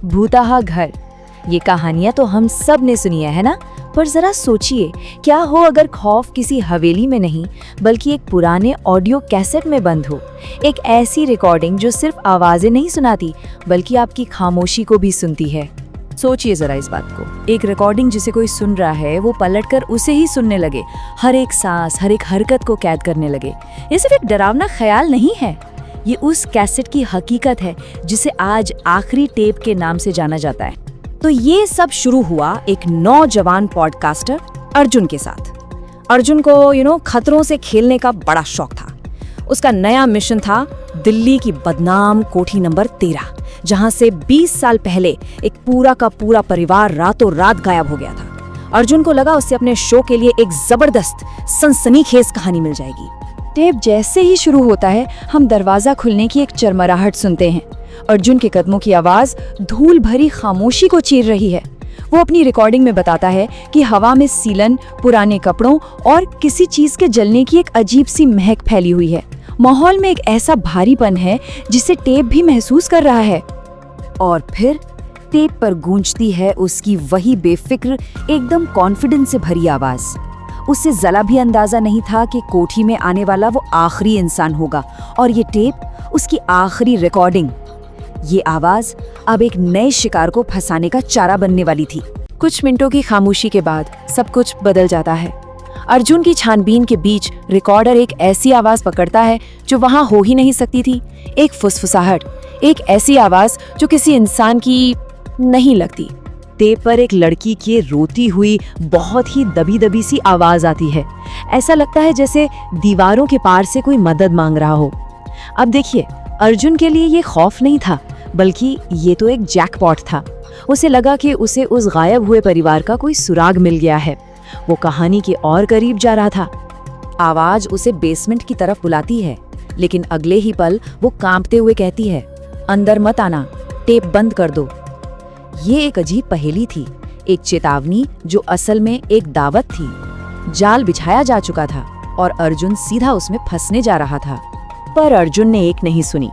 भूताहा घर। ये कहानियां तो हम सब ने सुनी है ना? पर जरा सोचिए, क्या हो अगर खौफ किसी हवेली में नहीं बल्कि एक पुराने ऑडियो कैसेट में बंद हो। एक ऐसी रिकॉर्डिंग जो सिर्फ आवाजें नहीं सुनाती बल्कि आपकी खामोशी को भी सुनती है। सोचिए जरा इस बात को, एक रिकॉर्डिंग जिसे कोई सुन रहा है वो पलटकर उसे ही सुनने लगे, हर एक सांस, हर एक हरकत को कैद करने लगे। ये सिर्फ एक डरावना ख्याल नहीं है, ये उस कैसेट की हकीकत है जिसे आज आखिरी टेप के नाम से जाना जाता है। तो ये सब शुरू हुआ एक नौजवान पॉडकास्टर अर्जुन के साथ। अर्जुन को खतरों से खेलने का बड़ा शौक था। उसका नया मिशन था दिल्ली की बदनाम कोठी नंबर 13, जहां से 20 साल पहले एक पूरा का पूरा परिवार रातों रात गायब हो गया था। अर्जुन को लगा उससे अपने शो के लिए एक जबरदस्त सनसनीखेज कहानी मिल जाएगी। टेप जैसे ही शुरू होता है, हम दरवाजा खुलने की एक चरमराहट सुनते हैं। अर्जुन के कदमों की आवाज धूल भरी खामोशी को चीर रही है। वो अपनी रिकॉर्डिंग में बताता है कि हवा में सीलन, पुराने कपड़ों और किसी चीज के जलने की एक अजीब सी महक फैली हुई है। माहौल में एक ऐसा भारीपन है जिसे टेप भी महसूस कर रहा है। और फिर टेप पर गूंजती है उसकी वही बेफिक्र, एकदम कॉन्फिडेंस से भरी आवाज। उसे जरा भी अंदाजा नहीं था कि कोठी में आने वाला वो आखिरी इंसान होगा और ये टेप उसकी आखिरी रिकॉर्डिंग। ये आवाज अब एक नए शिकार को फंसाने का चारा बनने वाली थी। कुछ मिनटों की खामोशी के बाद सब कुछ बदल जाता है। अर्जुन की छानबीन के बीच रिकॉर्डर एक ऐसी आवाज पकड़ता है जो वहां हो ही नहीं सकती थी। एक फुसफुसाहट, एक ऐसी आवाज जो किसी इंसान की नहीं लगती। टेप पर एक लड़की की रोती हुई बहुत ही दबी दबी सी आवाज आती है। ऐसा लगता है जैसे दीवारों के पार से कोई मदद मांग रहा हो। अब देखिए, अर्जुन के लिए ये खौफ नहीं था, बल्कि ये तो एक जैकपॉट था। उसे लगा कि उसे उस गायब हुए परिवार का कोई सुराग मिल गया है। वो कहानी के और करीब जा रहा था। आवाज उसे बेसमेंट की तरफ बुलाती है, लेकिन अगले ही पल वो कांपते हुए कहती है, अंदर मत आना, टेप बंद कर दो। ये एक अजीब पहेली थी, एक चेतावनी जो असल में एक दावत थी। जाल बिछाया जा चुका था और अर्जुन सीधा उसमें फंसने जा रहा था। पर अर्जुन ने एक नहीं सुनी।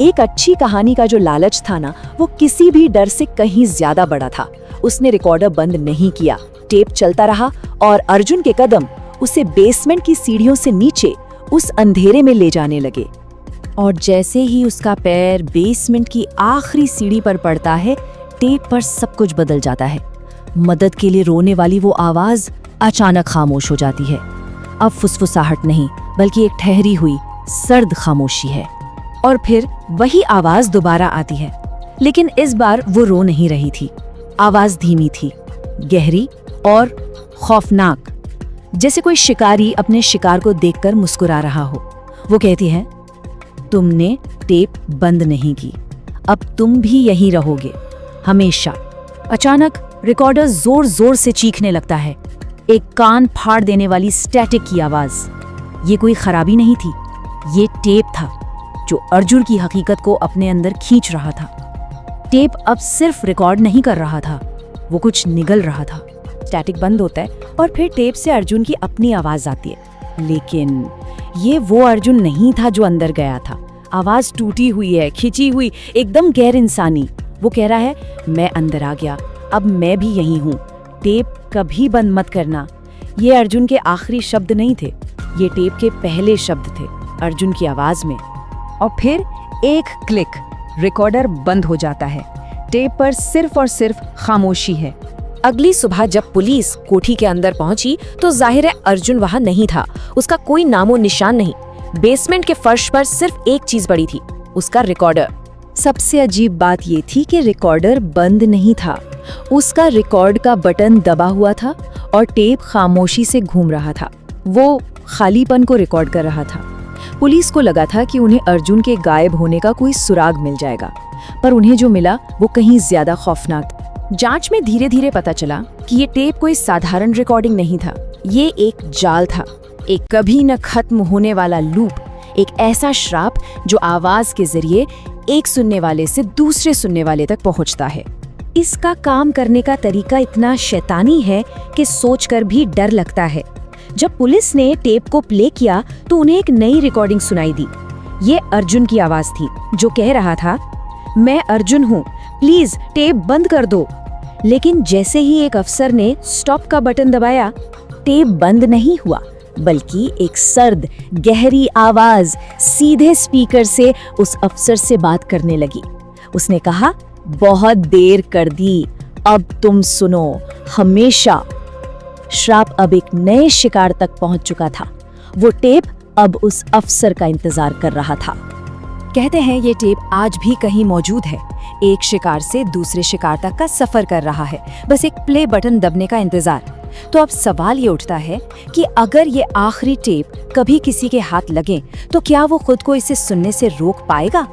एक अच्छी कहानी का जो लालच था ना, वो किसी भी डर से कहीं ज्यादा बड़ा था। उसने रिकॉर्डर बंद नहीं किया। टेप चलता रहा और अर्जुन के कदम उसे बेसमेंट की सीढ़ियों से नीचे उस अंधेरे में ले जाने लगे। और जैसे ही उसका पैर बेसमेंट की आखिरी सीढ़ी पर पड़ता है, टेप पर सब कुछ बदल जाता है। मदद के लिए रोने वाली वो आवाज अचानक खामोश हो जाती है। अब फुसफुसाहट नहीं, बल्कि एक ठहरी हुई सर्द खामोशी है। और फिर वही आवाज दोबारा आती है, लेकिन इस बार वो रो नहीं रही थी। आवाज धीमी थी, गहरी और खौफनाक, जैसे कोई शिकारी अपने शिकार को देखकर मुस्कुरा रहा हो। वो कहती है, तुमने टेप बंद नहीं की, अब तुम भी यहीं रहोगे हमेशा। अचानक रिकॉर्डर जोर जोर से चीखने लगता है, एक कान फाड़ देने वाली स्टैटिक की आवाज। ये कोई खराबी नहीं थी, ये टेप था जो अर्जुन की हकीकत को अपने अंदर खींच रहा था। टेप अब सिर्फ रिकॉर्ड नहीं कर रहा था, वो कुछ निगल रहा था। स्टैटिक बंद होता है और फिर टेप से अर्जुन की अपनी आवाज आती है, लेकिन ये वो अर्जुन नहीं था जो अंदर गया था। आवाज टूटी हुई है, खिंची हुई, एकदम गैर इंसानी। वो कह रहा है, मैं अंदर आ गया, अब मैं भी यहीं हूँ, टेप कभी बंद मत करना। ये अर्जुन के आखिरी शब्द नहीं थे, ये टेप के पहले शब्द थे अर्जुन की आवाज में। और फिर एक क्लिक, रिकॉर्डर बंद हो जाता है। टेप पर सिर्फ और सिर्फ खामोशी है। अगली सुबह जब पुलिस कोठी के अंदर पहुंची तो जाहिर है अर्जुन वहां नहीं था। उसका कोई नामो निशान नहीं। बेसमेंट के फर्श पर सिर्फ एक चीज पड़ी थी, उसका रिकॉर्डर। सबसे अजीब बात ये थी कि रिकॉर्डर बंद नहीं था। उसका रिकॉर्ड का बटन दबा हुआ था और टेप खामोशी से घूम रहा था। वो खालीपन को रिकॉर्ड कर रहा था। पुलिस को लगा था कि उन्हें अर्जुन के गायब होने का कोई सुराग मिल जाएगा, पर उन्हें जो मिला वो कहीं ज्यादा खौफनाक था। जांच में धीरे धीरे पता चला कि ये टेप कोई साधारण रिकॉर्डिंग नहीं था, ये एक जाल था, एक कभी न खत्म होने वाला लूप, एक ऐसा श्राप जो आवाज के जरिए एक सुनने वाले से दूसरे सुनने वाले तक पहुंचता है। इसका काम करने का तरीका इतना शैतानी है कि सोचकर भी डर लगता है। जब पुलिस ने टेप को प्ले किया तो उन्हें एक नई रिकॉर्डिंग सुनाई दी। ये अर्जुन की आवाज थी जो कह रहा था, मैं अर्जुन हूँ, प्लीज टेप बंद कर दो। लेकिन जैसे ही एक अफसर ने स्टॉप का बटन दबाया, टेप बंद नहीं हुआ, बल्कि एक सर्द गहरी आवाज सीधे स्पीकर से उस अफसर से बात करने लगी। उसने कहा, बहुत देर कर दी, अब तुम सुनो, हमेशा। श्राप अब एक नए शिकार तक पहुंच चुका था। वो टेप अब उस अफसर का इंतजार कर रहा था। कहते हैं ये टेप आज भी कहीं मौजूद है, एक शिकार से दूसरे शिकार तक का सफर कर रहा है, बस एक प्ले बटन दबने का इंतजार। तो अब सवाल ये उठता है कि अगर ये आखिरी टेप कभी किसी के हाथ लगे तो क्या वो खुद को इसे सुनने से रोक पाएगा?